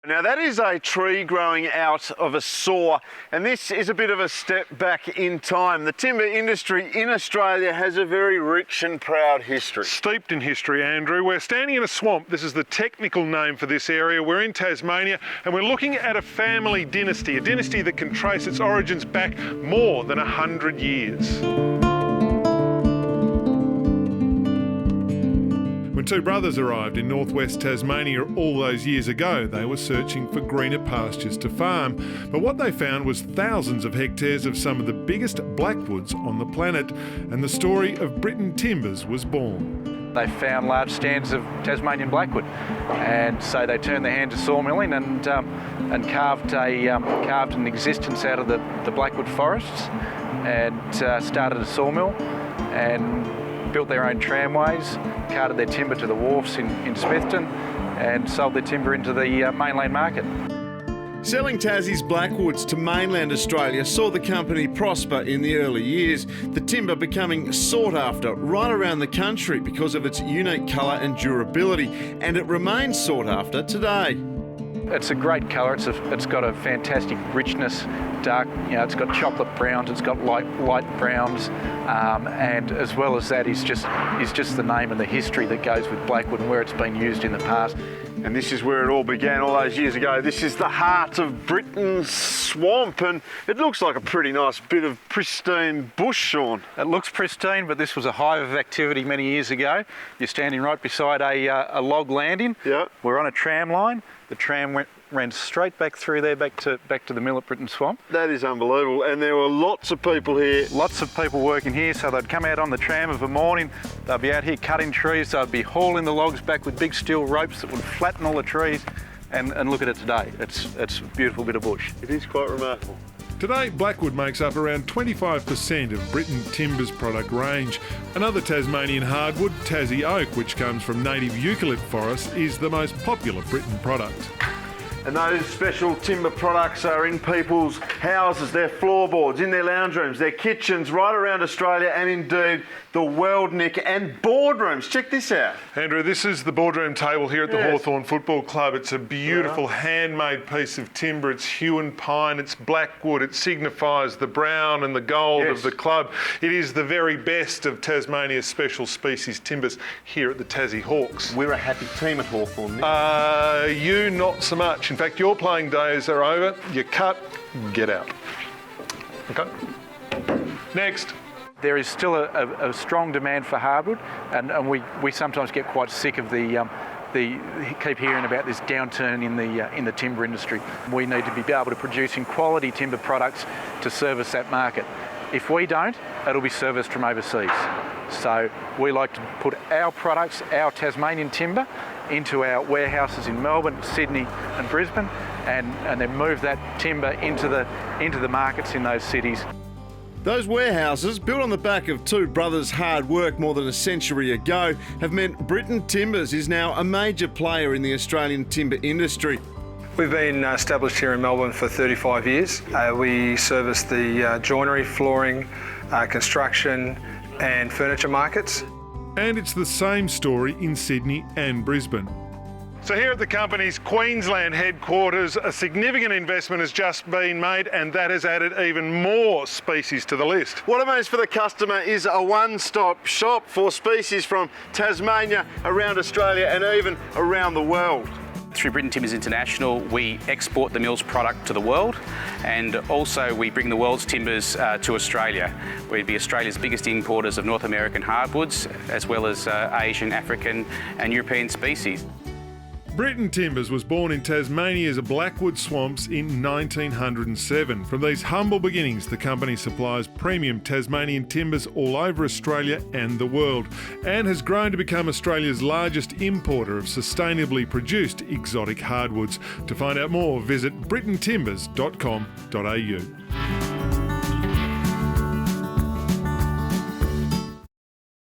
Now that is a tree growing out of a saw, and this is a bit of a step back in time. The timber industry in Australia has a very rich and proud history. Steeped in history, Andrew. We're standing in a swamp. This is the technical name for this area. We're in Tasmania and we're looking at a family dynasty, a dynasty that can trace its origins back more than 100 years. When two brothers arrived in northwest Tasmania all those years ago, they were searching for greener pastures to farm. But what they found was thousands of hectares of some of the biggest blackwoods on the planet, and the story of Britton timbers was born. They found large stands of Tasmanian blackwood, and so they turned their hand to sawmilling and carved an existence out of the blackwood forests, and started a sawmill and built their own tramways, carted their timber to the wharfs in Smithton, and sold their timber into the mainland market. Selling Tassie's blackwoods to mainland Australia saw the company prosper in the early years, the timber becoming sought after right around the country because of its unique colour and durability, and it remains sought after today. It's a great colour. It's got a fantastic richness, dark. It's got chocolate browns. It's got light browns, and as well as that is just the name and the history that goes with blackwood and where it's been used in the past. And this is where it all began all those years ago. This is the heart of Britton's swamp, and it looks like a pretty nice bit of pristine bush, Sean. It looks pristine, but this was a hive of activity many years ago. You're standing right beside a log landing. Yep. We're on a tram line. The tram ran straight back through there, back to the mill at Britton Swamp. That is unbelievable, and there were lots of people here. Lots of people working here, so they'd come out on the tram of a morning, they'd be out here cutting trees, they'd be hauling the logs back with big steel ropes that would flatten all the trees, and look at it today. It's a beautiful bit of bush. It is quite remarkable. Today, blackwood makes up around 25% of Britton Timber's product range. Another Tasmanian hardwood, Tassie oak, which comes from native eucalypt forests, is the most popular Britton product. And those special timber products are in people's houses, their floorboards, in their lounge rooms, their kitchens, right around Australia, and indeed the world, Nick, and boardrooms. Check this out. Andrew, this is the boardroom table here at the Hawthorn Football Club. It's a beautiful handmade piece of timber. It's hewn pine, it's blackwood. It signifies the brown and the gold of the club. It is the very best of Tasmania's special species timbers here at the Tassie Hawks. We're a happy team at Hawthorn, Nick. You not so much. In fact, your playing days are over. You cut, get out. Okay. Next. There is still a strong demand for hardwood, and we sometimes get quite sick of keep hearing about this downturn in the timber industry. We need to be able to producing quality timber products to service that market. If we don't, it'll be serviced from overseas. So we like to put our products, our Tasmanian timber, into our warehouses in Melbourne, Sydney and Brisbane, and then move that timber into the markets in those cities. Those warehouses, built on the back of two brothers' hard work more than a century ago, have meant Britton Timbers is now a major player in the Australian timber industry. We've been established here in Melbourne for 35 years. We service the joinery, flooring, construction and furniture markets. And it's the same story in Sydney and Brisbane. So here at the company's Queensland headquarters, a significant investment has just been made, and that has added even more species to the list. What it means for the customer is a one-stop shop for species from Tasmania, around Australia and even around the world. Through Britton Timbers International, we export the mill's product to the world, and also we bring the world's timbers to Australia. We'd be Australia's biggest importers of North American hardwoods, as well as Asian, African and European species. Britton Timbers was born in Tasmania's blackwood swamps in 1907. From these humble beginnings, the company supplies premium Tasmanian timbers all over Australia and the world, and has grown to become Australia's largest importer of sustainably produced exotic hardwoods. To find out more, visit brittontimbers.com.au.